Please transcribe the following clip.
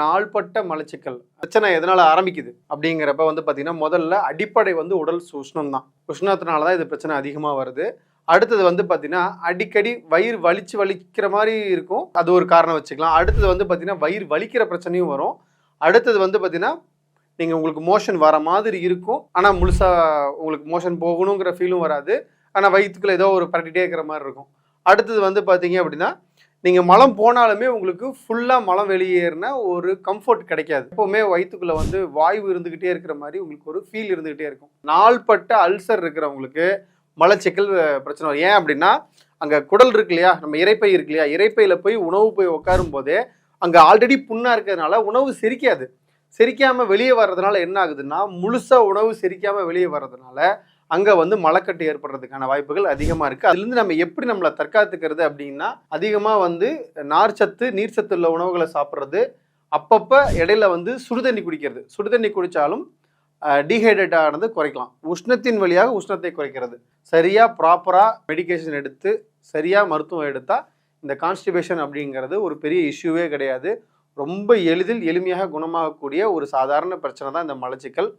நாள்பட்ட மலச்சிக்கல் பிரச்சனை எதனால ஆரம்பிக்குது அப்படிங்கிறப்ப வந்து பார்த்தீங்கன்னா முதல்ல அடிப்படை வந்து உடல் உஷ்ணம் தான். உஷ்ணத்தினால தான் இது பிரச்சனை அதிகமாக வருது. அடுத்தது வந்து பார்த்தீங்கன்னா அடிக்கடி வயிறு வலிக்கிற மாதிரி இருக்கும், அது ஒரு காரணம் வச்சுக்கலாம். அடுத்தது வந்து பார்த்தீங்கன்னா வயிறு வலிக்கிற பிரச்சனையும் வரும். அடுத்தது வந்து பார்த்தீங்கன்னா நீங்கள் உங்களுக்கு மோஷன் வர மாதிரி இருக்கும், ஆனால் முழுசாக உங்களுக்கு மோஷன் போகணுங்கிற ஃபீலும் வராது, ஆனால் வயிற்றுக்குள்ள ஏதோ ஒரு பரட்டிகிட்டே இருக்கிற மாதிரி இருக்கும். அடுத்தது வந்து பார்த்தீங்க அப்படின்னா நீங்கள் மலம் போனாலுமே உங்களுக்கு ஃபுல்லாக மலம் வெளியேறின ஒரு கம்ஃபர்ட் கிடைக்காது. எப்போவுமே வயிற்றுக்குள்ளே வந்து வாய்வு இருந்துக்கிட்டே இருக்கிற மாதிரி உங்களுக்கு ஒரு ஃபீல் இருந்துக்கிட்டே இருக்கும். நாள்பட்ட அல்சர் இருக்கிறவங்களுக்கு மலச்சிக்கல் பிரச்சனை வரும். ஏன் அப்படின்னா அங்கே குடல் இருக்கு இல்லையா, நம்ம இரைப்பை இருக்கு இல்லையா, இரைப்பையில் போய் உணவு போய் உட்காரும் போதே அங்கே ஆல்ரெடி புண்ணாக இருக்கிறதுனால உணவு செரிக்காது. செரிக்காமல் வெளியே வர்றதுனால என்ன ஆகுதுன்னா முழுசாக உணவு செரிக்காமல் வெளியே வர்றதுனால அங்கே வந்து மலக்கட்டு ஏற்படுறதுக்கான வாய்ப்புகள் அதிகமாக இருக்குது. அதுலேருந்து நம்ம எப்படி நம்மளை தற்காத்துக்கிறது அப்படின்னா அதிகமாக வந்து நார்ச்சத்து நீர்ச்சத்து உள்ள உணவுகளை சாப்பிட்றது, அப்பப்போ இடையில வந்து சுடுதண்ணி குடிக்கிறது. சுடுதண்ணி குடித்தாலும் டீஹைட்ரேட் ஆனது குறைக்கலாம். உஷ்ணத்தின் வழியாக உஷ்ணத்தை குறைக்கிறது. சரியாக ப்ராப்பராக மெடிகேஷன் எடுத்து சரியாக மருத்துவம் எடுத்தால் இந்த கான்ஸ்டிபேஷன் அப்படிங்கிறது ஒரு பெரிய இஷ்யூவே கிடையாது. ரொம்ப எளிமையாக குணமாகக்கூடிய ஒரு சாதாரண பிரச்சனை தான் இந்த மலச்சிக்கல்.